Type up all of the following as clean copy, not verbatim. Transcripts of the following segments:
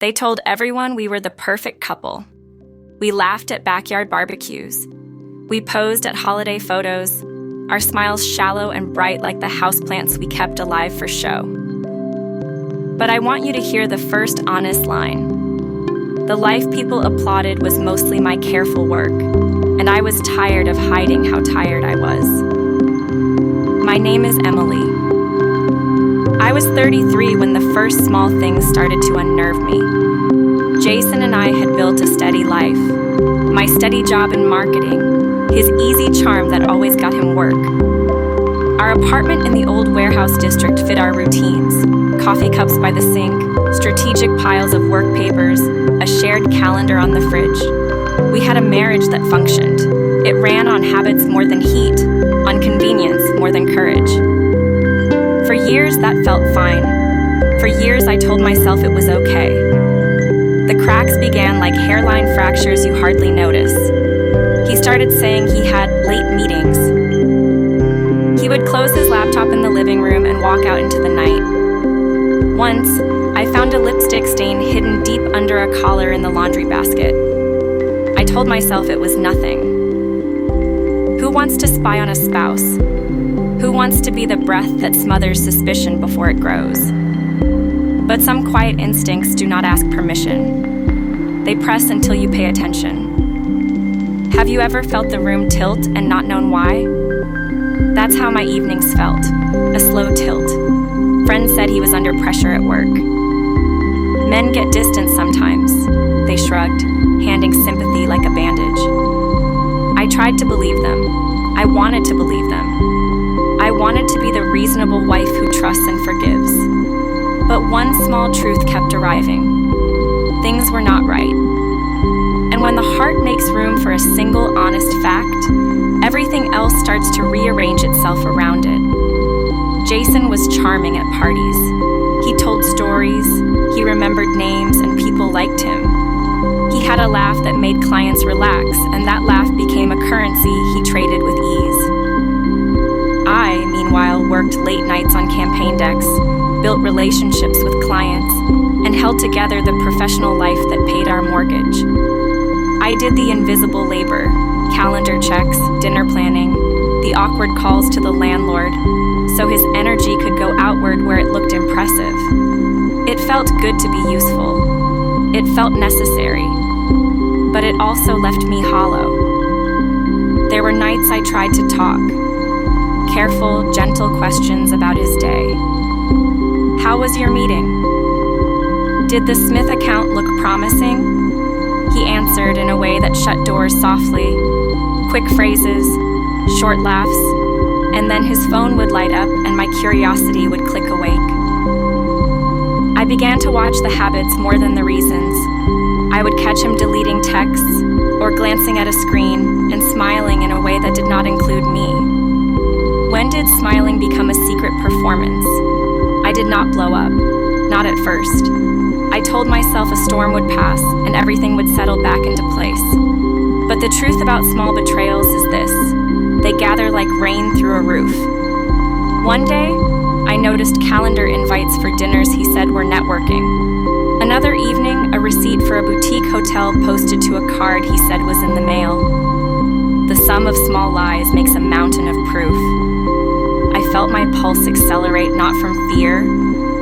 They told everyone we were the perfect couple. We laughed at backyard barbecues. We posed at holiday photos, our smiles shallow and bright like the houseplants we kept alive for show. But I want you to hear the first honest line. The life people applauded was mostly my careful work, and I was tired of hiding how tired I was. My name is Emily. I was 33 when the first small things started to unnerve me. Jason and I had built a steady life. My steady job in marketing, his easy charm that always got him work. Our apartment in the old warehouse district fit our routines. Coffee cups by the sink, strategic piles of work papers, a shared calendar on the fridge. We had a marriage that functioned. It ran on habits more than heat, on convenience more than courage. For years, that felt fine. For years, I told myself it was okay. The cracks began like hairline fractures you hardly notice. He started saying he had late meetings. He would close his laptop in the living room and walk out into the night. Once, I found a lipstick stain hidden deep under a collar in the laundry basket. I told myself it was nothing. Who wants to spy on a spouse? Who wants to be the breath that smothers suspicion before it grows? But some quiet instincts do not ask permission. They press until you pay attention. Have you ever felt the room tilt and not known why? That's how my evenings felt, a slow tilt. Friends said he was under pressure at work. Men get distant sometimes, they shrugged, handing sympathy like a bandage. I tried to believe them. I wanted to believe them. I wanted to be the reasonable wife who trusts and forgives. But one small truth kept arriving. Things were not right. And when the heart makes room for a single honest fact, everything else starts to rearrange itself around it. Jason was charming at parties. He told stories, he remembered names, and people liked him. He had a laugh that made clients relax, and that laugh became a currency he traded with ease. I, meanwhile, worked late nights on campaign decks, built relationships with clients, and held together the professional life that paid our mortgage. I did the invisible labor, calendar checks, dinner planning, the awkward calls to the landlord, so his energy could go outward where it looked impressive. It felt good to be useful. It felt necessary. But it also left me hollow. There were nights I tried to talk. Careful, gentle questions about his day. How was your meeting? Did the Smith account look promising? He answered in a way that shut doors softly. Quick phrases, short laughs, and then his phone would light up and my curiosity would click awake. I began to watch the habits more than the reasons. I would catch him deleting texts or glancing at a screen and smiling in a way that did not include me. When did smiling become a secret performance? I did not blow up, not at first. I told myself a storm would pass and everything would settle back into place. But the truth about small betrayals is this: they gather like rain through a roof. One day, I noticed calendar invites for dinners he said were networking. Another evening, a receipt for a boutique hotel posted to a card he said was in the mail. The sum of small lies makes a mountain of proof. I felt my pulse accelerate not from fear,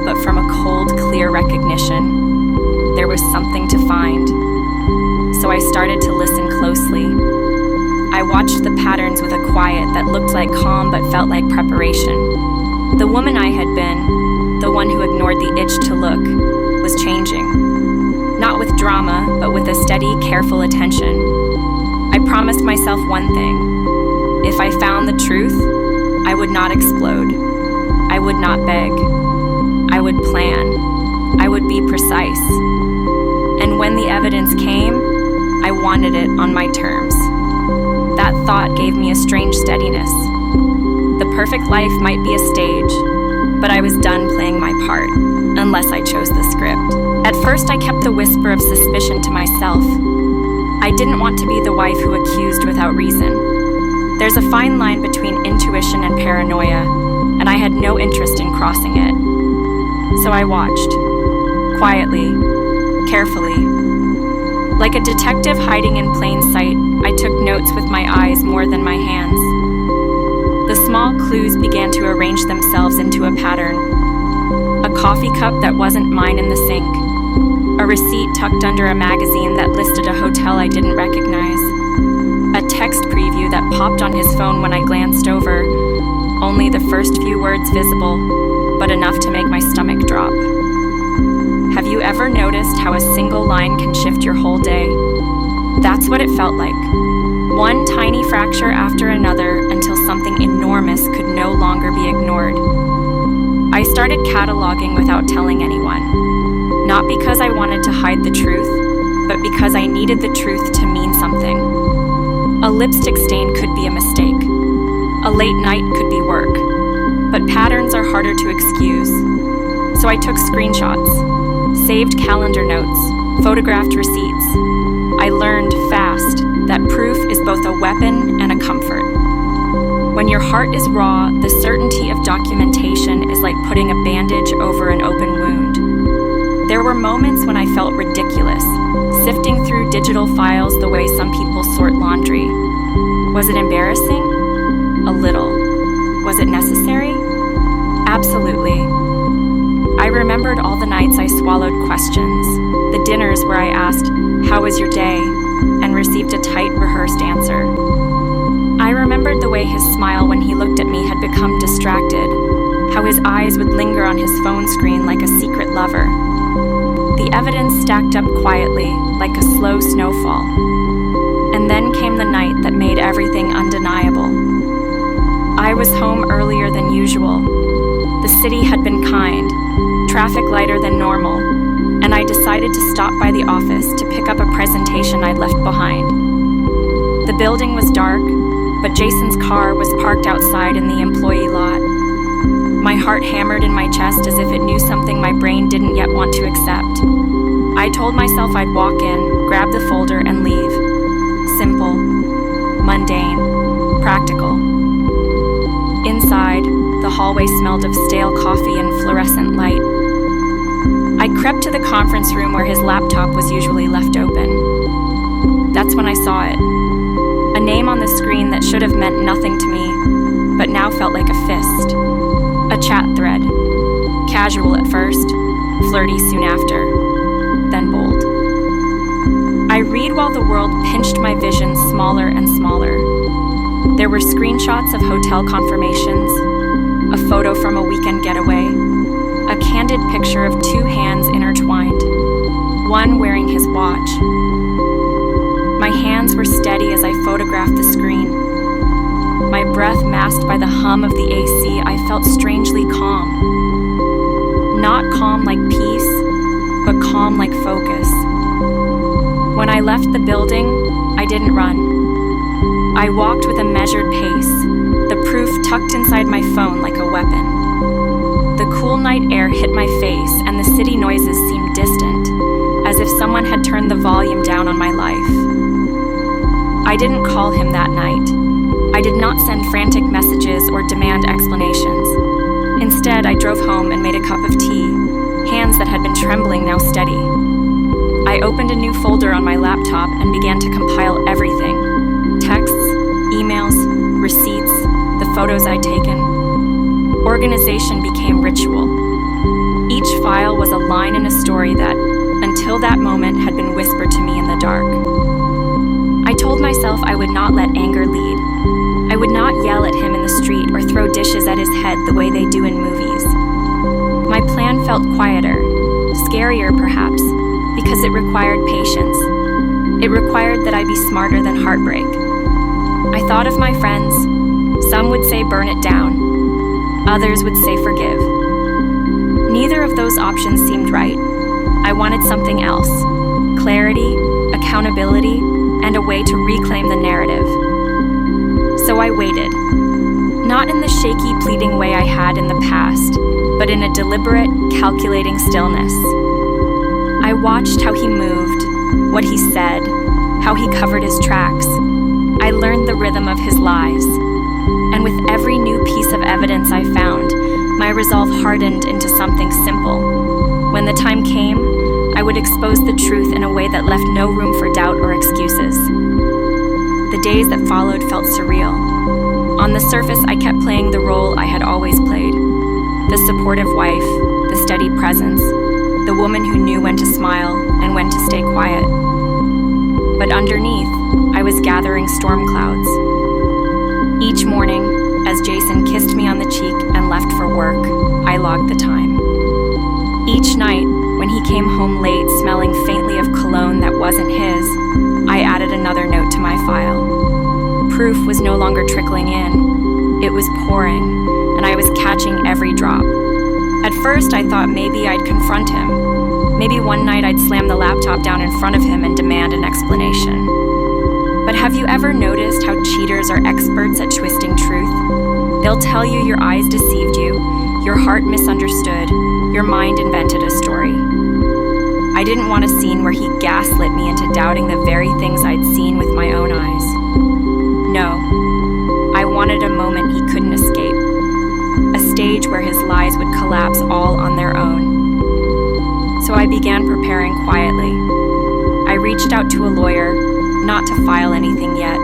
but from a cold, clear recognition. There was something to find. So I started to listen closely. I watched the patterns with a quiet that looked like calm but felt like preparation. The woman I had been, the one who ignored the itch to look, was changing. Not with drama, but with a steady, careful attention. I promised myself one thing. If I found the truth, I would not explode. I would not beg. I would plan. I would be precise. And when the evidence came, I wanted it on my terms. That thought gave me a strange steadiness. The perfect life might be a stage, but I was done playing my part, unless I chose the script. At first, I kept the whisper of suspicion to myself. I didn't want to be the wife who accused without reason. There's a fine line between intuition and paranoia, and I had no interest in crossing it. So I watched, quietly, carefully. Like a detective hiding in plain sight, I took notes with my eyes more than my hands. The small clues began to arrange themselves into a pattern. A coffee cup that wasn't mine in the sink. A receipt tucked under a magazine that listed a hotel I didn't recognize. A text preview that popped on his phone when I glanced over. Only the first few words visible, but enough to make my stomach drop. Have you ever noticed how a single line can shift your whole day? That's what it felt like. One tiny fracture after another until something enormous could no longer be ignored. I started cataloging without telling anyone. Not because I wanted to hide the truth, but because I needed the truth to mean something. A lipstick stain could be a mistake. A late night could be work. But patterns are harder to excuse. So I took screenshots, saved calendar notes, photographed receipts. I learned fast that proof is both a weapon and a comfort. When your heart is raw, the certainty of documentation is like putting a bandage over an open wound. There were moments when I felt ridiculous, sifting through digital files the way some people sort laundry. Was it embarrassing? A little. Was it necessary? Absolutely. I remembered all the nights I swallowed questions, the dinners where I asked, "How was your day?" and received a tight, rehearsed answer. I remembered the way his smile when he looked at me had become distracted, how his eyes would linger on his phone screen like a secret lover. The evidence stacked up quietly, like a slow snowfall. And then came the night that made everything undeniable. I was home earlier than usual. The city had been kind, traffic lighter than normal, and I decided to stop by the office to pick up a presentation I'd left behind. The building was dark, but Jason's car was parked outside in the employee lot. My heart hammered in my chest as if it knew something my brain didn't yet want to accept. I told myself I'd walk in, grab the folder, and leave. Simple, mundane, practical. Inside, the hallway smelled of stale coffee and fluorescent light. I crept to the conference room where his laptop was usually left open. That's when I saw it. A name on the screen that should have meant nothing to me, but now felt like a fist. A chat thread. Casual at first, flirty soon after, then bold. I read while the world pinched my vision smaller and smaller. There were screenshots of hotel confirmations, a photo from a weekend getaway, a candid picture of two hands intertwined, one wearing his watch. My hands were steady as I photographed the screen. My breath masked by the hum of the AC, I felt strangely calm. Not calm like peace, but calm like focus. When I left the building, I didn't run. I walked with a measured pace, the proof tucked inside my phone like a weapon. The cool night air hit my face, and the city noises seemed distant, as if someone had turned the volume down on my life. I didn't call him that night. I did not send frantic messages or demand explanations. Instead, I drove home and made a cup of tea, hands that had been trembling now steady. I opened a new folder on my laptop and began to compile everything: texts, emails, receipts, the photos I'd taken. Organization became ritual. Each file was a line in a story that, until that moment, had been whispered to me in the dark. I told myself I would not let anger lead. I would not yell at him in the street or throw dishes at his head the way they do in movies. My plan felt quieter, scarier perhaps, because it required patience. It required that I be smarter than heartbreak. I thought of my friends. Some would say burn it down. Others would say forgive. Neither of those options seemed right. I wanted something else: clarity, accountability, and a way to reclaim the narrative. So I waited, not in the shaky, pleading way I had in the past, but in a deliberate, calculating stillness. I watched how he moved, what he said, how he covered his tracks. I learned the rhythm of his lies. And with every new piece of evidence I found, my resolve hardened into something simple. When the time came, I would expose the truth in a way that left no room for doubt or excuses. The days that followed felt surreal. On the surface, I kept playing the role I had always played. The supportive wife, the steady presence, the woman who knew when to smile and when to stay quiet. But underneath, I was gathering storm clouds. Each morning, as Jason kissed me on the cheek and left for work, I logged the time. Each night, when he came home late smelling faintly of cologne that wasn't his, I added another note to my file. Proof was no longer trickling in. It was pouring, and I was catching every drop. At first, I thought maybe I'd confront him. Maybe one night I'd slam the laptop down in front of him and demand an explanation. But have you ever noticed how cheaters are experts at twisting truth? They'll tell you your eyes deceived you, your heart misunderstood, your mind invented a story. I didn't want a scene where he gaslit me into doubting the very things I'd seen with my own eyes. No, I wanted a moment he couldn't escape. A stage where his lies would collapse all on their own. So I began preparing quietly. I reached out to a lawyer, not to file anything yet,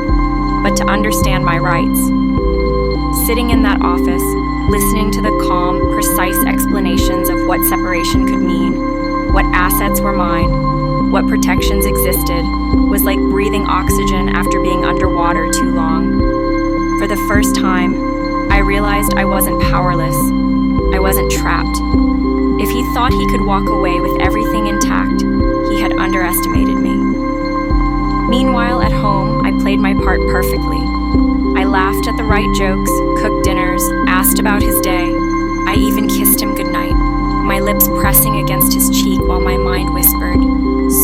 but to understand my rights. Sitting in that office, listening to the calm, precise explanations of what separation could mean, what assets were mine, what protections existed, was like breathing oxygen after being underwater too long. For the first time, I realized I wasn't powerless. I wasn't trapped. If he thought he could walk away with everything intact, he had underestimated me. Meanwhile, at home, I played my part perfectly. I laughed at the right jokes, cooked dinners, asked about his day. I even kissed him goodnight, my lips pressing against his cheek while my mind whispered,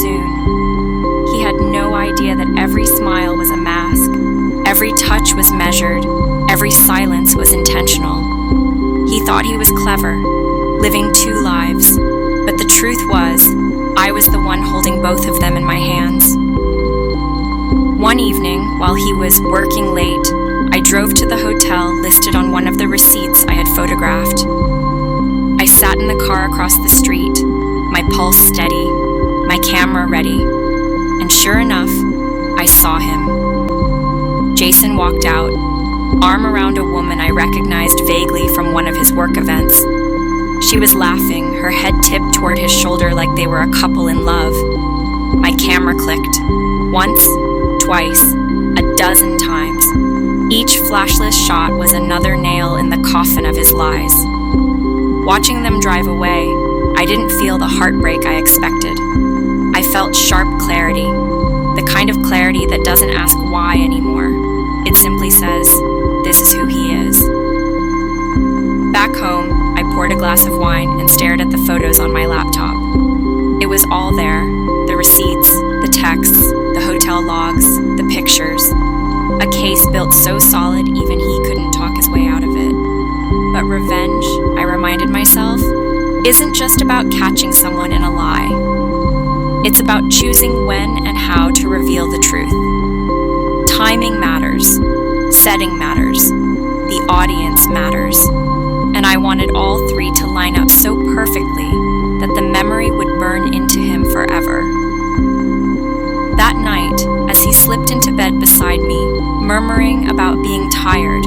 "Soon." He had no idea that every smile was a mask, every touch was measured, every silence was intentional. He thought he was clever, living two lives, but the truth was, I was the one holding both of them in my hands. One evening, while he was working late, I drove to the hotel listed on one of the receipts I had photographed. I sat in the car across the street, my pulse steady, my camera ready, and sure enough, I saw him. Jason walked out, arm around a woman I recognized vaguely from one of his work events. She was laughing, her head tipped toward his shoulder like they were a couple in love. My camera clicked. Once, twice, a dozen times. Each flashless shot was another nail in the coffin of his lies. Watching them drive away, I didn't feel the heartbreak I expected. I felt sharp clarity, the kind of clarity that doesn't ask why anymore. It simply says, this is who he is. Back home, I poured a glass of wine and stared at the photos on my laptop. It was all there, the receipts, the texts, the hotel logs, the pictures. A case built so solid even he couldn't talk his way out of it. But revenge, I reminded myself, isn't just about catching someone in a lie. It's about choosing when and how to reveal the truth. Timing matters, setting matters, the audience matters, and I wanted all three to line up so perfectly that the memory would burn into him forever. That night, as he slipped into bed beside me, murmuring about being tired,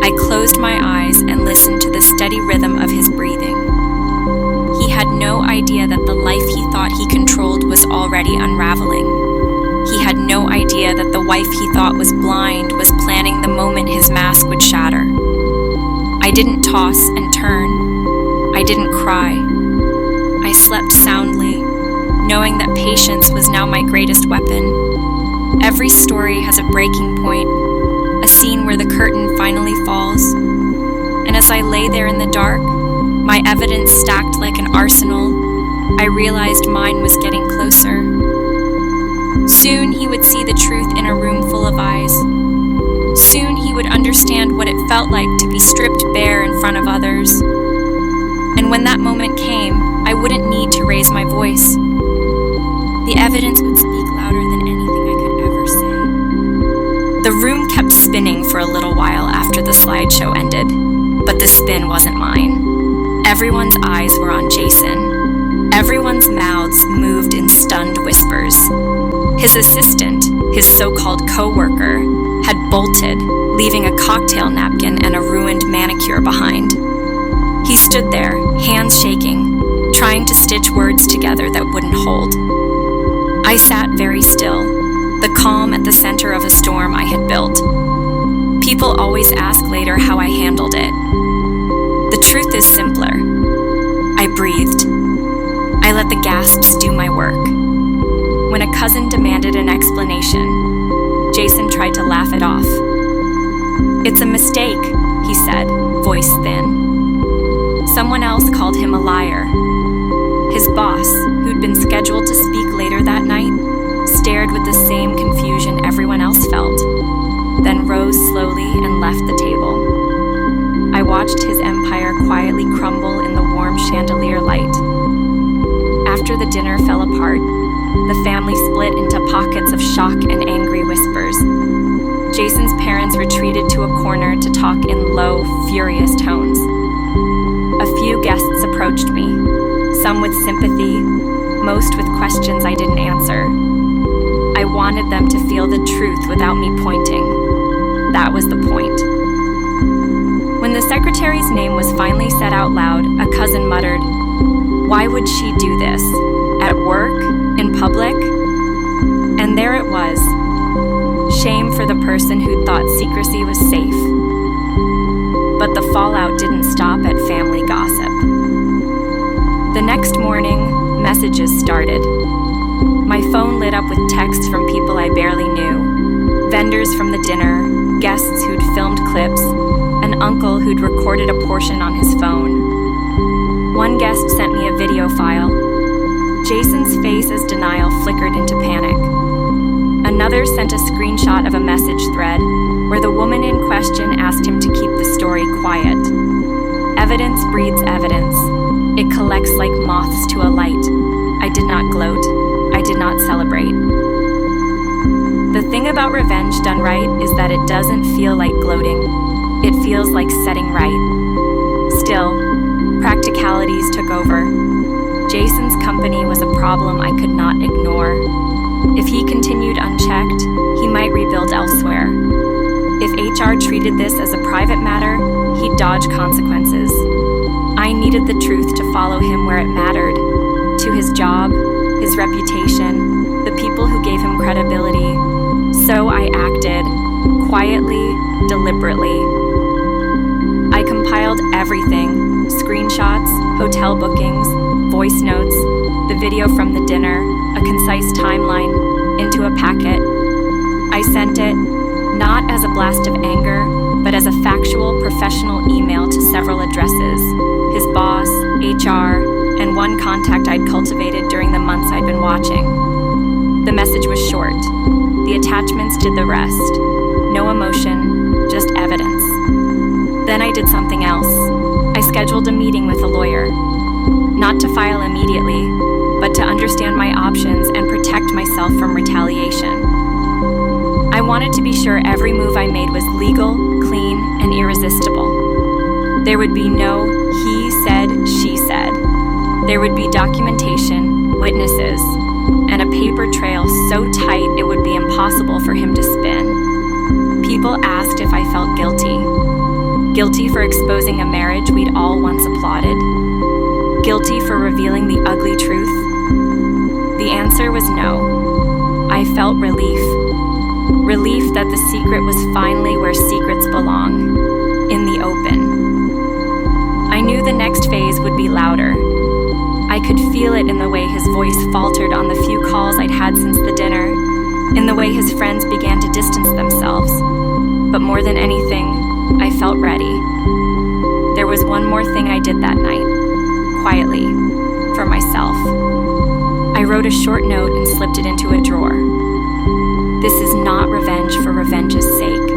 I closed my eyes and listened to the steady rhythm of his breathing. He had no idea that the life he thought he controlled was already unraveling. He had no idea that the wife he thought was blind was planning the moment his mask would shatter. I didn't toss and turn. I didn't cry. I slept soundly, knowing that patience was now my greatest weapon. Every story has a breaking point, a scene where the curtain finally falls. And as I lay there in the dark, my evidence stacked like an arsenal, I realized mine was getting closer. Soon he would see the truth in a room full of eyes. Soon he would understand what it felt like to be stripped bare in front of others. And when that moment came, I wouldn't need to raise my voice. The evidence would speak louder than anything I could ever say. The room kept spinning for a little while after the slideshow ended, but the spin wasn't mine. Everyone's eyes were on Jason. Everyone's mouths moved in stunned whispers. His assistant, his so-called co-worker, had bolted, leaving a cocktail napkin and a ruined manicure behind. He stood there, hands shaking, trying to stitch words together that wouldn't hold. I sat very still, the calm at the center of a storm I had built. People always ask later how I handled it. The truth is simpler. I breathed. I let the gasps do my work. When a cousin demanded an explanation, Jason tried to laugh it off. "It's a mistake," he said, voice thin. Someone else called him a liar. His boss, who'd been scheduled to speak later that night, stared with the same confusion everyone else felt, then rose slowly and left the table. I watched his empire quietly crumble in the warm chandelier light. After the dinner fell apart, the family split into pockets of shock and angry whispers. Jason's parents retreated to a corner to talk in low, furious tones. A few guests approached me, some with sympathy, most with questions I didn't answer. I wanted them to feel the truth without me pointing. That was the point. When the secretary's name was finally said out loud, a cousin muttered, "Why would she do this? At work? In public?" And there it was. Shame for the person who thought secrecy was safe. But the fallout didn't stop at family gossip. The next morning, messages started. My phone lit up with texts from people I barely knew, vendors from the dinner, guests who'd filmed clips, an uncle who'd recorded a portion on his phone. One guest sent me a video file. Jason's face as denial flickered into panic. Another sent a screenshot of a message thread where the woman in question asked him to keep the story quiet. Evidence breeds evidence. It collects like moths to a light. I did not gloat. I did not celebrate. The thing about revenge done right is that it doesn't feel like gloating. It feels like setting right. Still, practicalities took over. Jason's company was a problem I could not ignore. If he continued unchecked, he might rebuild elsewhere. If HR treated this as a private matter, he'd dodge consequences. I needed the truth to follow him where it mattered, to his job, his reputation, the people who gave him credibility. So I acted, quietly, deliberately. I compiled everything, screenshots, hotel bookings, voice notes, the video from the dinner, a concise timeline, into a packet. I sent it, not as a blast of anger, but as a factual, professional email to several addresses, his boss, HR, and one contact I'd cultivated during the months I'd been watching. The message was short. The attachments did the rest. No emotion, just evidence. Then I did something else. I scheduled a meeting with a lawyer. Not to file immediately, but to understand my options and protect myself from retaliation. I wanted to be sure every move I made was legal, clean, and irresistible. There would be no he said, she said. There would be documentation, witnesses, and a paper trail so tight it would be impossible for him to spin. People asked if I felt guilty. Guilty for exposing a marriage we'd all once applauded. Guilty for revealing the ugly truth. The answer was no. I felt relief. Relief that the secret was finally where secrets belong, in the open. I knew the next phase would be louder. I could feel it in the way his voice faltered on the few calls I'd had since the dinner, in the way his friends began to distance themselves. But more than anything, I felt ready. There was one more thing I did that night, quietly, for myself. I wrote a short note and slipped it into a drawer. This is not revenge for revenge's sake.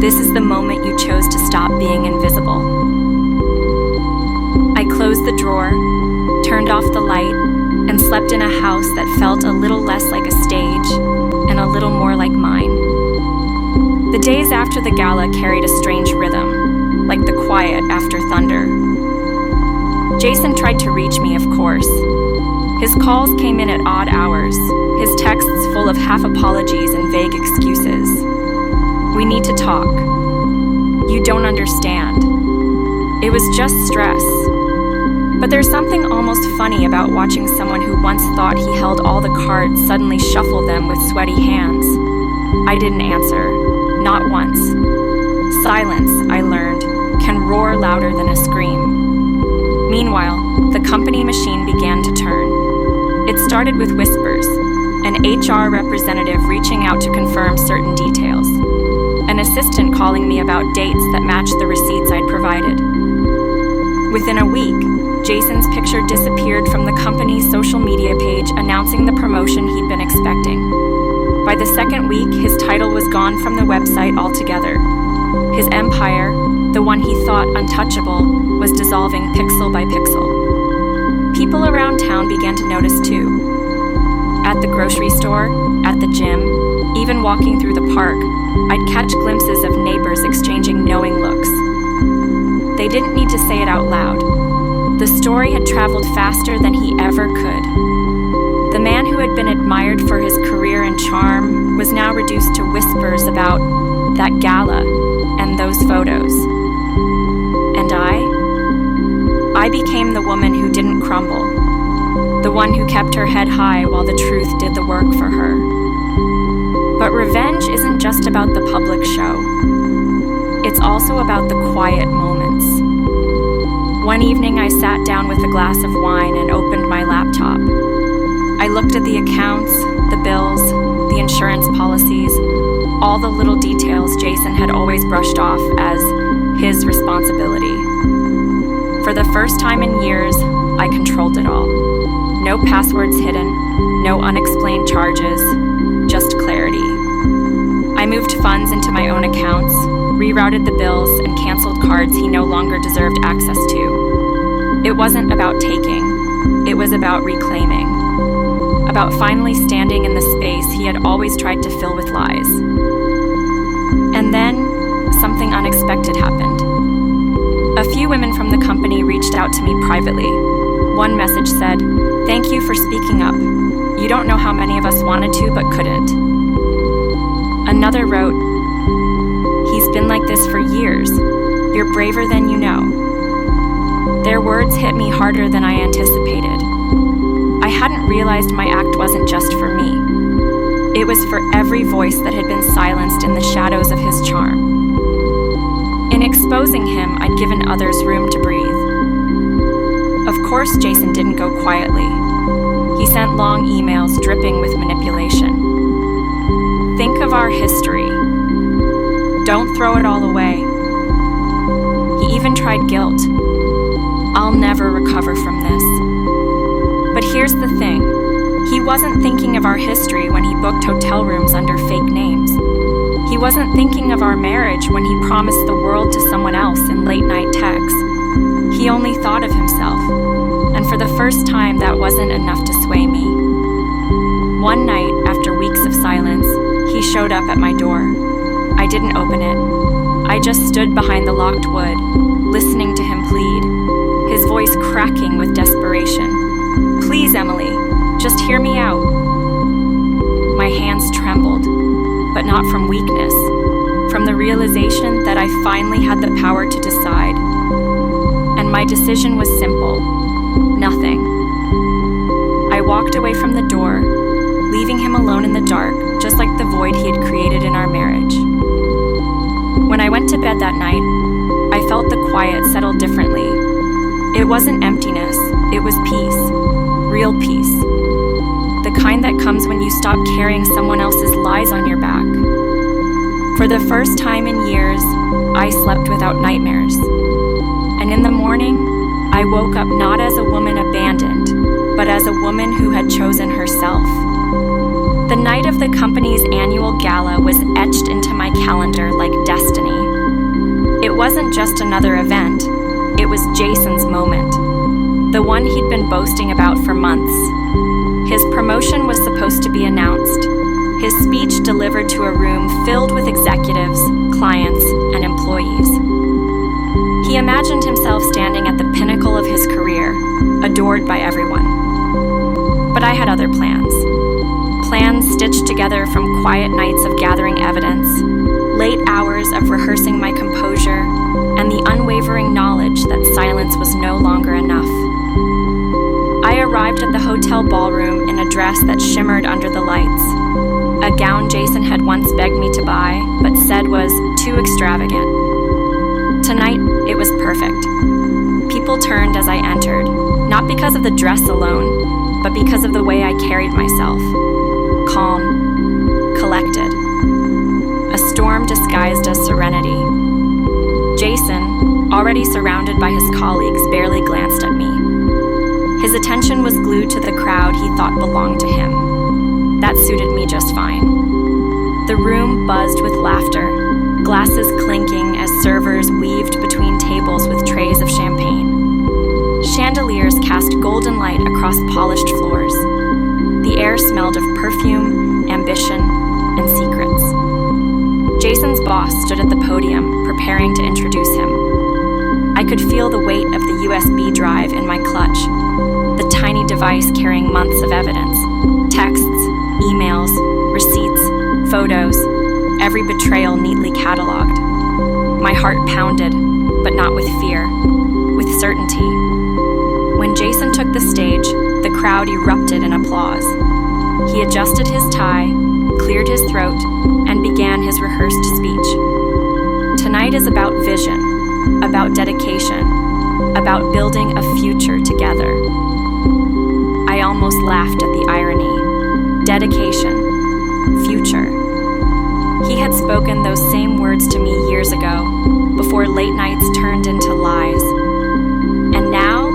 This is the moment you chose to stop being invisible. I closed the drawer, turned off the light, and slept in a house that felt a little less like a stage and a little more like mine. The days after the gala carried a strange rhythm, like the quiet after thunder. Jason tried to reach me, of course. His calls came in at odd hours, his texts full of half apologies and vague excuses. "We need to talk. You don't understand. It was just stress." But there's something almost funny about watching someone who once thought he held all the cards suddenly shuffle them with sweaty hands. I didn't answer, not once. Silence, I learned, can roar louder than a scream. Meanwhile, the company machine began to turn. It started with whispers, an HR representative reaching out to confirm certain details, an assistant calling me about dates that matched the receipts I'd provided. Within a week, Jason's picture disappeared from the company's social media page announcing the promotion he'd been expecting. By the second week, his title was gone from the website altogether. His empire, the one he thought untouchable, was dissolving pixel by pixel. People around town began to notice too. At the grocery store, at the gym, even walking through the park, I'd catch glimpses of neighbors exchanging knowing looks. They didn't need to say it out loud. The story had traveled faster than he ever could. The man who had been admired for his career and charm was now reduced to whispers about that gala and those photos. And I became the woman who didn't crumble, the one who kept her head high while the truth did the work for her. But revenge isn't just about the public show. It's also about the quiet moments. One evening, I sat down with a glass of wine and opened my laptop. I looked at the accounts, the bills, the insurance policies, all the little details Jason had always brushed off as his responsibility. For the first time in years, I controlled it all. No passwords hidden, no unexplained charges, just clarity. I moved funds into my own accounts, rerouted the bills, and canceled cards he no longer deserved access to. It wasn't about taking, it was about reclaiming. About finally standing in the space he had always tried to fill with lies. And then, something unexpected happened. A few women from the company reached out to me privately. One message said, "Thank you for speaking up. You don't know how many of us wanted to but couldn't." Another wrote, "He's been like this for years. You're braver than you know." Their words hit me harder than I anticipated. I hadn't realized my act wasn't just for me. It was for every voice that had been silenced in the shadows of his charm. In exposing him, I'd given others room to breathe. Of course, Jason didn't go quietly. He sent long emails dripping with manipulation. Think of our history. Don't throw it all away. He even tried guilt. I'll never recover from this. But here's the thing. He wasn't thinking of our history when he booked hotel rooms under fake names. He wasn't thinking of our marriage when he promised the world to someone else in late-night texts. He only thought of himself. And for the first time, that wasn't enough to sway me. One night, after weeks of silence, he showed up at my door. I didn't open it. I just stood behind the locked wood, listening to him plead, his voice cracking with desperation. "Please, Emily, just hear me out." My hands trembled, but not from weakness, from the realization that I finally had the power to decide. And my decision was simple: nothing. I walked away from the door, leaving him alone in the dark, just like the void he had created in our marriage. When I went to bed that night, I felt the quiet settle differently. It wasn't emptiness, it was peace. Real peace. The kind that comes when you stop carrying someone else's lies on your back. For the first time in years, I slept without nightmares. And in the morning, I woke up not as a woman abandoned, but as a woman who had chosen herself. The night of the company's annual gala was etched into my calendar like destiny. It wasn't just another event, it was Jason's moment. The one he'd been boasting about for months. His promotion was supposed to be announced, his speech delivered to a room filled with executives, clients, and employees. He imagined himself standing at the pinnacle of his career, adored by everyone. But I had other plans. Plans stitched together from quiet nights of gathering evidence, late hours of rehearsing my composure, and the unwavering knowledge that silence was no longer enough. I arrived at the hotel ballroom in a dress that shimmered under the lights, a gown Jason had once begged me to buy, but said was too extravagant. Tonight, it was perfect. People turned as I entered, not because of the dress alone, but because of the way I carried myself. Calm, collected. A storm disguised as serenity. Jason, already surrounded by his colleagues, barely glanced at me. His attention was glued to the crowd he thought belonged to him. That suited me just fine. The room buzzed with laughter, glasses clinking as servers weaved between tables with trays of champagne. Chandeliers cast golden light across polished floors. The air smelled of perfume, ambition, and secrets. Jason's boss stood at the podium, preparing to introduce him. I could feel the weight of the USB drive in my clutch, the tiny device carrying months of evidence, texts, emails, receipts, photos, every betrayal neatly cataloged. My heart pounded, but not with fear, with certainty. When Jason took the stage, the crowd erupted in applause. He adjusted his tie, cleared his throat, and began his rehearsed speech. Tonight is about vision, about dedication, about building a future together. I almost laughed at the irony. Dedication, future. He had spoken those same words to me years ago, before late nights turned into lies. And now,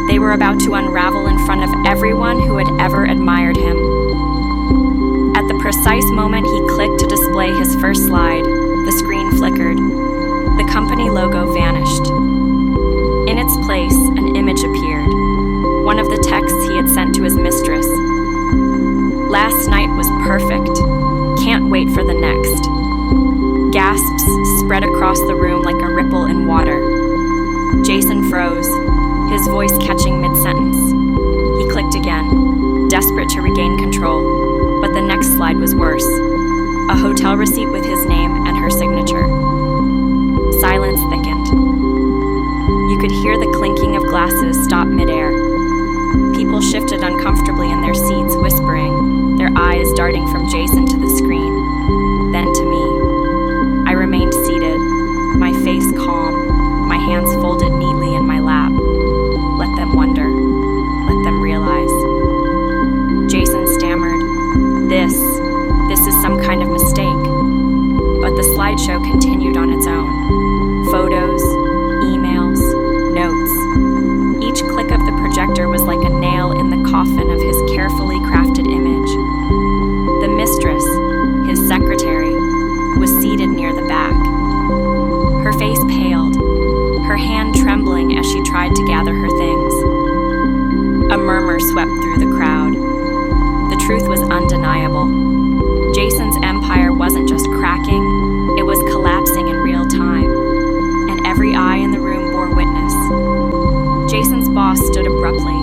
they were about to unravel in front of everyone who had ever admired him. At the precise moment he clicked to display his first slide, the screen flickered. The company logo vanished. In its place, an image appeared, one of the texts he had sent to his mistress. Last night was perfect. Can't wait for the next. Gasps spread across the room like a ripple in water. Jason froze, his voice catching mid-sentence. He clicked again, desperate to regain control, but the next slide was worse. A hotel receipt with his name and her signature. Silence thickened. You could hear the clinking of glasses stop midair. People shifted uncomfortably in their seats, whispering, their eyes darting from Jason to the screen, then to me. I remained seated, my face calm, my hands folded neatly in my lap. Let them wonder. Let them realize. Jason stammered, This is some kind of mistake. But the slideshow continued on its own. Photos, emails, notes. Each click of the projector was like a nail in the coffin of his carefully crafted image. The mistress, his secretary, was seated near the back. Her face paled, her hand trembling as she tried to gather her things. A murmur swept through the crowd. The truth was undeniable. Jason's empire wasn't just cracking, it was collapsing in real time, and every eye in the room bore witness. Jason's boss stood abruptly,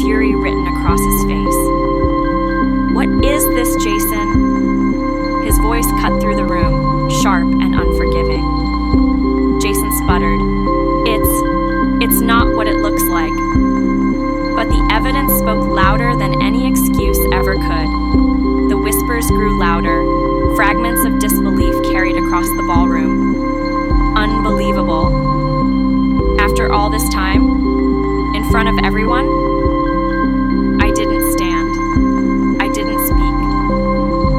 fury written across his face. What is this, Jason? His voice cut through the room, sharp and unforgiving. Jason sputtered, It's not what it looks like. But the evidence spoke louder than any excuse ever could. The whispers grew louder, fragments of disbelief carried across the ballroom. Unbelievable. After all this time, in front of everyone, I didn't stand. I didn't speak.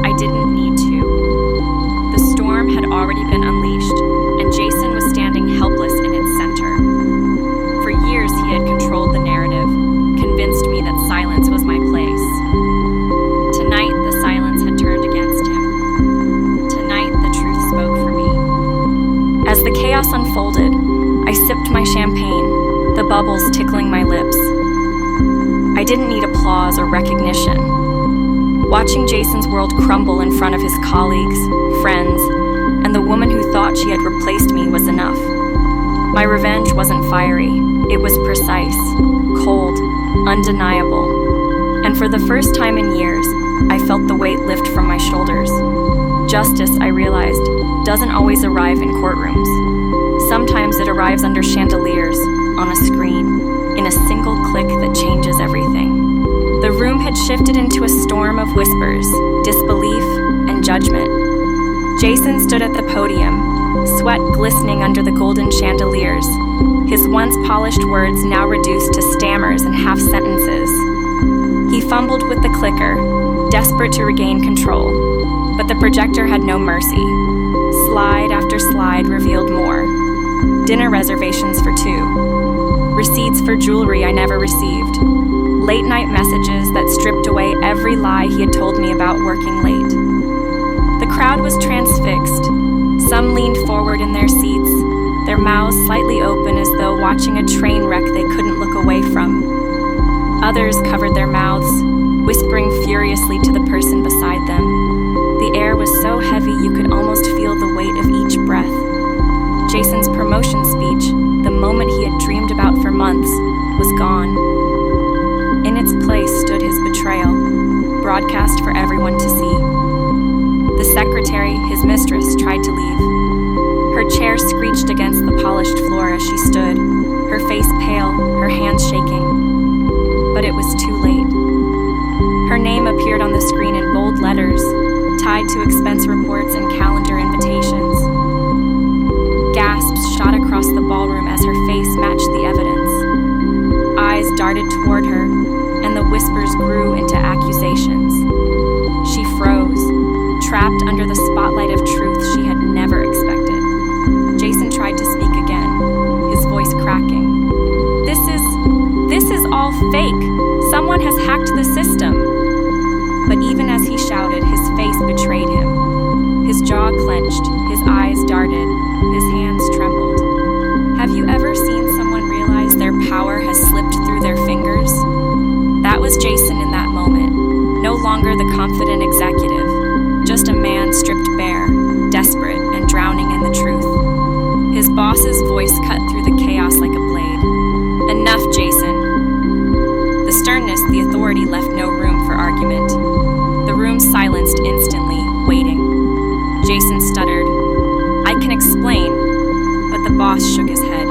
I didn't need to. The storm had already been unleashed, and Jason was standing helpless in its center. For years he had controlled the narrative, convinced me that silence was my place. Tonight, the silence had turned against him. Tonight, the truth spoke for me. As the chaos unfolded, I sipped my champagne, the bubbles tickling my lips. I didn't need applause or recognition. Watching Jason's world crumble in front of his colleagues, friends, and the woman who thought she had replaced me was enough. My revenge wasn't fiery. It was precise, cold, undeniable. And for the first time in years, I felt the weight lift from my shoulders. Justice, I realized, doesn't always arrive in courtrooms. Sometimes it arrives under chandeliers, on a screen, in a single click that changes everything. The room had shifted into a storm of whispers, disbelief, and judgment. Jason stood at the podium, sweat glistening under the golden chandeliers, his once polished words now reduced to stammers and half-sentences. He fumbled with the clicker, desperate to regain control, but the projector had no mercy. Slide after slide revealed more. Dinner reservations for 2. Receipts for jewelry I never received. Late-night messages that stripped away every lie he had told me about working late. The crowd was transfixed. Some leaned forward in their seats, their mouths slightly open as though watching a train wreck they couldn't look away from. Others covered their mouths, whispering furiously to the person beside them. The air was so heavy you could almost feel the weight of each breath. Jason's promotion speech, the moment he had dreamed about for months, was gone. In its place stood his betrayal, broadcast for everyone to see. The secretary, his mistress, tried to leave. Her chair screeched against the polished floor as she stood, her face pale, her hands shaking. But it was too late. Her name appeared on the screen in bold letters, tied to expense reports and calendar invitations. Gasps shot across the ballroom as her face matched the evidence. Eyes darted toward her, and the whispers grew into accusations. She froze, trapped under the spotlight of truth she had never expected. Jason tried to speak again, his voice cracking. This is all fake. Someone has hacked the system. But even as he shouted, his face betrayed him. His jaw clenched, his eyes darted, his hands trembled. Have you ever seen someone realize their power has slipped through their fingers? That was Jason in that moment, no longer the confident executive, just a man stripped bare, desperate, and drowning in the truth. His boss's voice cut through the chaos like a blade. Enough, Jason. The sternness, the authority left no room for argument. The room silenced instantly, waiting. Jason stuttered. I can explain, but the boss shook his head.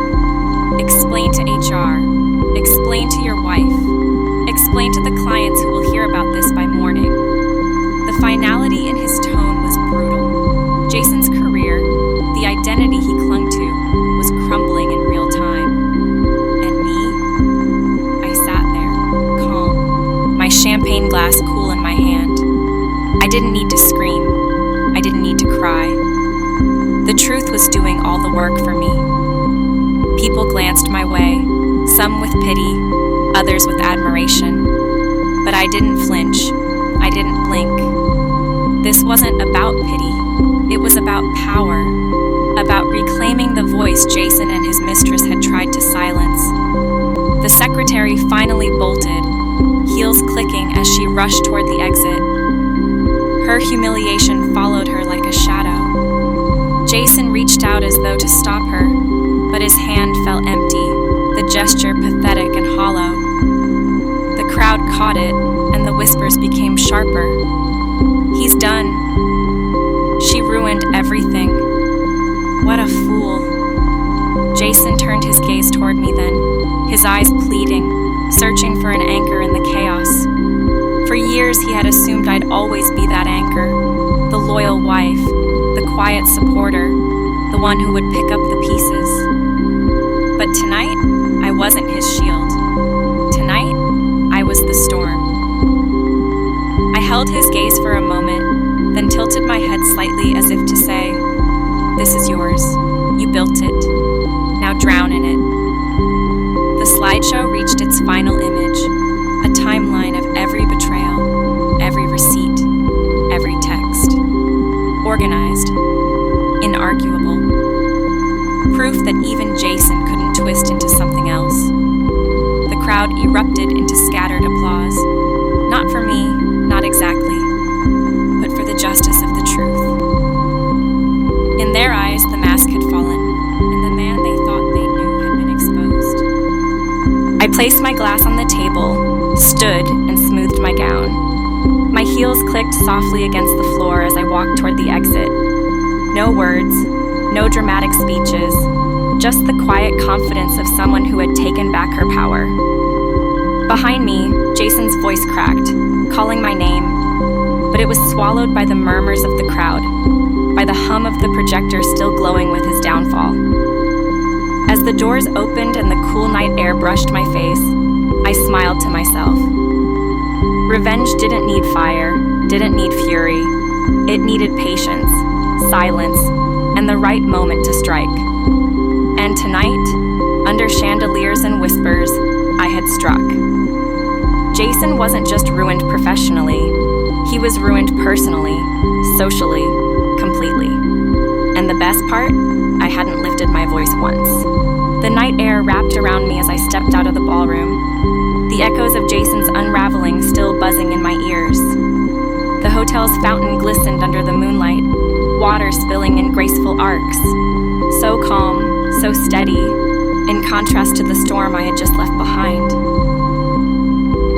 Explain to HR. Explain to your wife. Explain to the clients who will hear about this by morning. The finality in his tone was brutal. Jason's career, the identity he clung to, was crumbling in real time. And me? I sat there, calm, my champagne glass cool in my hand. I didn't need to scream. I didn't need to cry. The truth was doing all the work for me. People glanced my way, some with pity, others with admiration. But I didn't flinch. I didn't blink. This wasn't about pity. It was about power, about reclaiming the voice Jason and his mistress had tried to silence. The secretary finally bolted, heels clicking as she rushed toward the exit. Her humiliation followed her like a shadow. Jason reached out as though to stop her, but his hand fell empty, the gesture pathetic and hollow. The crowd caught it, and the whispers became sharper. He's done. She ruined everything. What a fool. Jason turned his gaze toward me then, his eyes pleading, searching for an anchor in the chaos. For years he had assumed I'd always be that anchor, the loyal wife, the quiet supporter, the one who would pick up the pieces. But tonight, I wasn't his shield. Tonight, I was the storm. I held his gaze for a moment, then tilted my head slightly as if to say, "This is yours. You built it. Now drown in it." The slideshow reached its final image, a timeline of every betrayal, every receipt, every text. Organized, inarguable. Proof that even Jason couldn't twist into something else. The crowd erupted into scattered applause. Not for me, not exactly, but for the justice of the truth. In their eyes, the mask had fallen, and the man they thought they knew had been exposed. I placed my glass on the table, stood, and smoothed my my gown. My heels clicked softly against the floor as I walked toward the exit. No words, no dramatic speeches, just the quiet confidence of someone who had taken back her power. Behind me, Jason's voice cracked, calling my name, but it was swallowed by the murmurs of the crowd, by the hum of the projector still glowing with his downfall. As the doors opened and the cool night air brushed my face, I smiled to myself. Revenge didn't need fire, didn't need fury. It needed patience, silence, and the right moment to strike. And tonight, under chandeliers and whispers, I had struck. Jason wasn't just ruined professionally, he was ruined personally, socially, completely. And the best part, I hadn't lifted my voice once. The night air wrapped around me as I stepped out of the ballroom, the echoes of Jason's unraveling still buzzing in my ears. The hotel's fountain glistened under the moonlight, water spilling in graceful arcs. So calm, so steady, in contrast to the storm I had just left behind.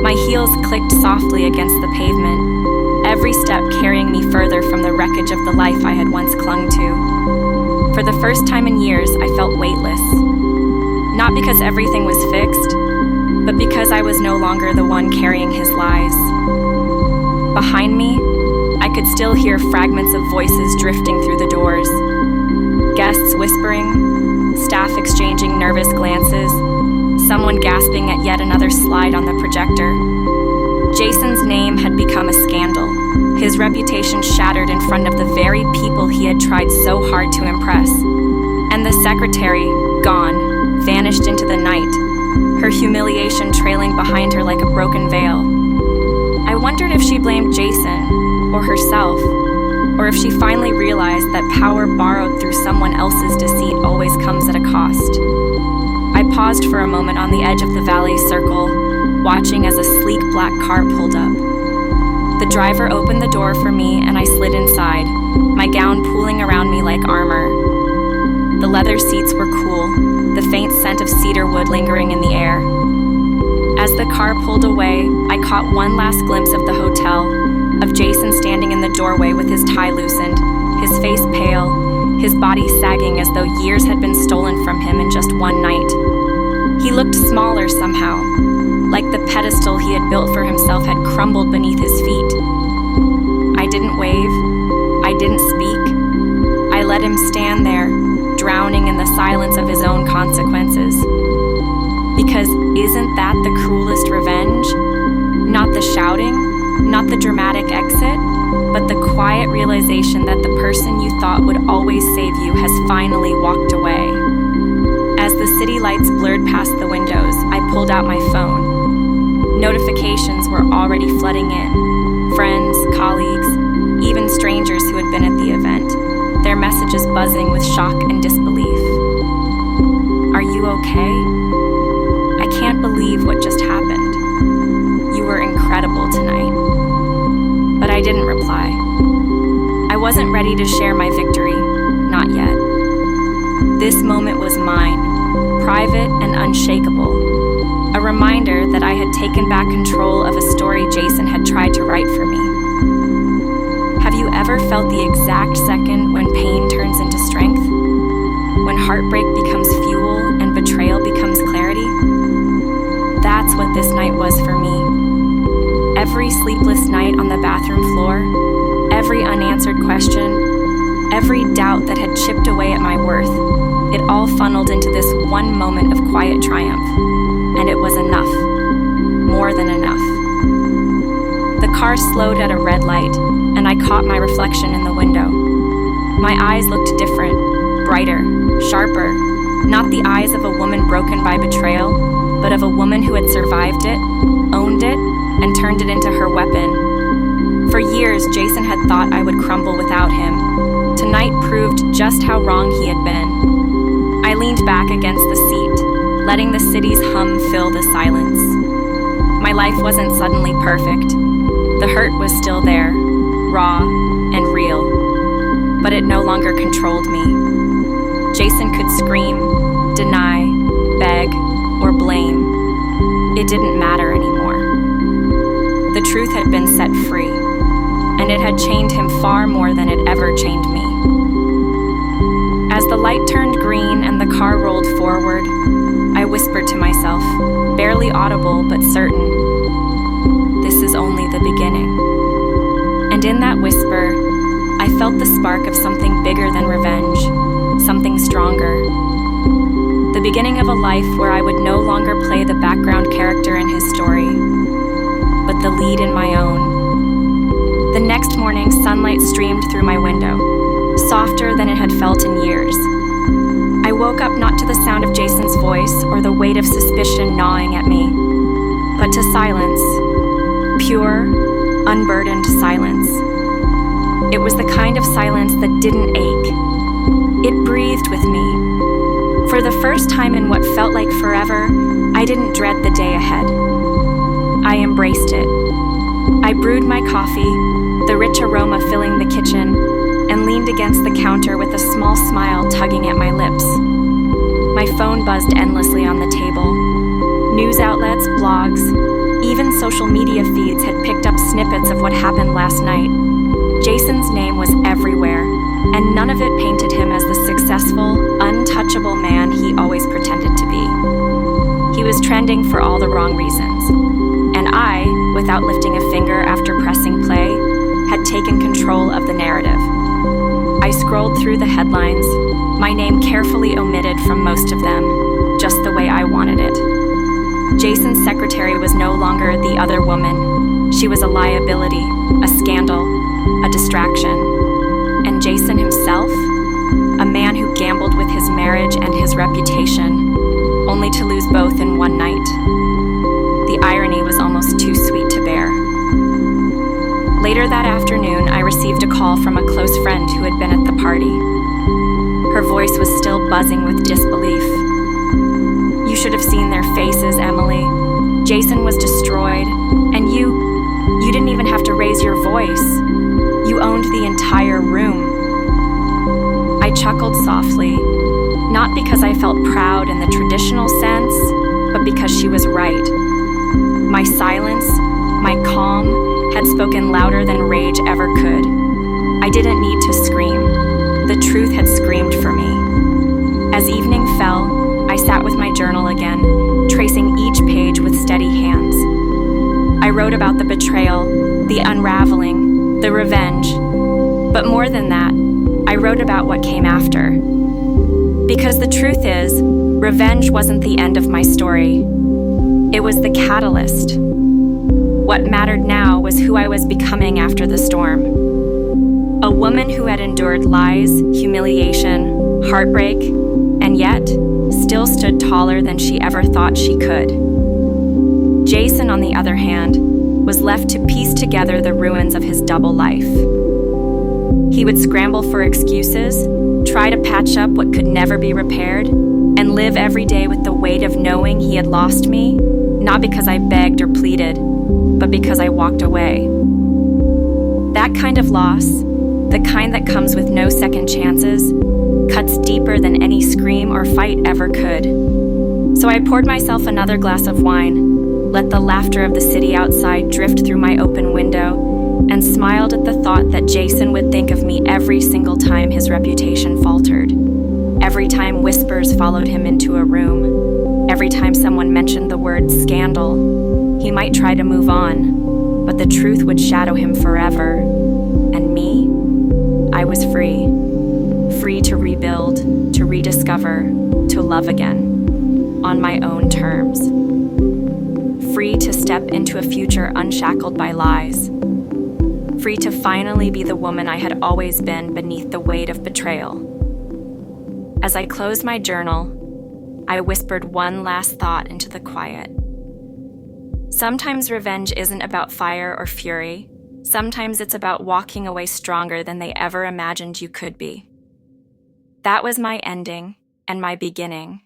My heels clicked softly against the pavement, every step carrying me further from the wreckage of the life I had once clung to. For the first time in years, I felt weightless. Not because everything was fixed, but because I was no longer the one carrying his lies. Behind me, I could still hear fragments of voices drifting through the doors. Guests whispering, staff exchanging nervous glances, someone gasping at yet another slide on the projector. Jason's name had become a scandal, his reputation shattered in front of the very people he had tried so hard to impress. And the secretary, gone, vanished into the night, her humiliation trailing behind her like a broken veil. I wondered if she blamed Jason, or herself, or if she finally realized that power borrowed through someone else's deceit always comes at a cost. I paused for a moment on the edge of the valet circle, watching as a sleek black car pulled up. The driver opened the door for me and I slid inside, my gown pooling around me like armor. The leather seats were cool, the faint scent of cedar wood lingering in the air. As the car pulled away, I caught one last glimpse of the hotel, of Jason standing in the doorway with his tie loosened, his face pale, his body sagging as though years had been stolen from him in just one night. He looked smaller somehow, like the pedestal he had built for himself had crumbled beneath his feet. I didn't wave, I didn't speak. I let him stand there, drowning in the silence of his own consequences. Because isn't that the cruelest revenge? Not the shouting, not the dramatic exit, but the quiet realization that the person you thought would always save you has finally walked away. As the city lights blurred past the windows, I pulled out my phone. Notifications were already flooding in. Friends, colleagues, even strangers who had been at the event, their messages buzzing with shock and disbelief. Are you okay? I can't believe what just happened. You were incredible tonight. But I didn't reply. I wasn't ready to share my victory, not yet. This moment was mine, private and unshakable, a reminder that I had taken back control of a story Jason had tried to write for me. Have you ever felt the exact second when pain turns into strength? When heartbreak becomes fuel and betrayal becomes clarity? That's what this night was for me. Every sleepless night on the bathroom floor, every unanswered question, every doubt that had chipped away at my worth, it all funneled into this one moment of quiet triumph. And it was enough. More than enough. The car slowed at a red light, and I caught my reflection in the window. My eyes looked different, brighter, sharper, not the eyes of a woman broken by betrayal, but of a woman who had survived it, owned it, and turned it into her weapon. For years, Jason had thought I would crumble without him. Tonight proved just how wrong he had been. I leaned back against the seat, letting the city's hum fill the silence. My life wasn't suddenly perfect. The hurt was still there, raw and real, but it no longer controlled me. Jason could scream, deny, beg, or blame. It didn't matter anymore. The The truth had been set free, and it had chained him far more than it ever chained me. As the light turned green and the car rolled forward, I whispered to myself, barely audible but certain, "This is only the beginning." And in that whisper, I felt the spark of something bigger than revenge, something stronger. The beginning of a life where I would no longer play the background character in his story, but the lead in my own. The next morning, sunlight streamed through my window, softer than it had felt in years. I woke up not to the sound of Jason's voice or the weight of suspicion gnawing at me, but to silence. Pure, unburdened silence. It was the kind of silence that didn't ache. It breathed with me. For the first time in what felt like forever, I didn't dread the day ahead. I embraced it. I brewed my coffee, the rich aroma filling the kitchen, and leaned against the counter with a small smile tugging at my lips. My phone buzzed endlessly on the table. News outlets, blogs, even social media feeds had picked up snippets of what happened last night. Jason's name was everywhere, and none of it painted him as the successful, untouchable man he always pretended to be. He was trending for all the wrong reasons, and I, without lifting a finger after pressing play, had taken control of the narrative. I scrolled through the headlines, my name carefully omitted from most of them, just the way I wanted it. Jason's secretary was no longer the other woman. She was a liability, a scandal, a distraction. And Jason himself, a man who gambled with his marriage and his reputation, only to lose both in one night. The irony was almost too sweet to bear. Later that afternoon, I received a call from a close friend who had been at the party. Her voice was still buzzing with disbelief. "You should have seen their faces, Emily. Jason was destroyed, and you didn't even have to raise your voice. You owned the entire room." I chuckled softly, not because I felt proud in the traditional sense, but because she was right. My silence, my calm, had spoken louder than rage ever could. I didn't need to scream. The truth had screamed for me. As evening fell, I sat with my journal again, tracing each page with steady hands. I wrote about the betrayal, the unraveling, the revenge. But more than that, I wrote about what came after. Because the truth is, revenge wasn't the end of my story. It was the catalyst. What mattered now was who I was becoming after the storm. A woman who had endured lies, humiliation, heartbreak, and yet still stood taller than she ever thought she could. Jason, on the other hand, was left to piece together the ruins of his double life. He would scramble for excuses, try to patch up what could never be repaired, and live every day with the weight of knowing he had lost me, not because I begged or pleaded, but because I walked away. That kind of loss, the kind that comes with no second chances, cuts deeper than any scream or fight ever could. So I poured myself another glass of wine, let the laughter of the city outside drift through my open window, and smiled at the thought that Jason would think of me every single time his reputation faltered, every time whispers followed him into a room, every time someone mentioned the word scandal. He might try to move on, but the truth would shadow him forever. And me? I was free. Free to rebuild, to rediscover, to love again, on my own terms. Free to step into a future unshackled by lies. Free to finally be the woman I had always been beneath the weight of betrayal. As I closed my journal, I whispered one last thought into the quiet. Sometimes revenge isn't about fire or fury. Sometimes it's about walking away stronger than they ever imagined you could be. That was my ending and my beginning.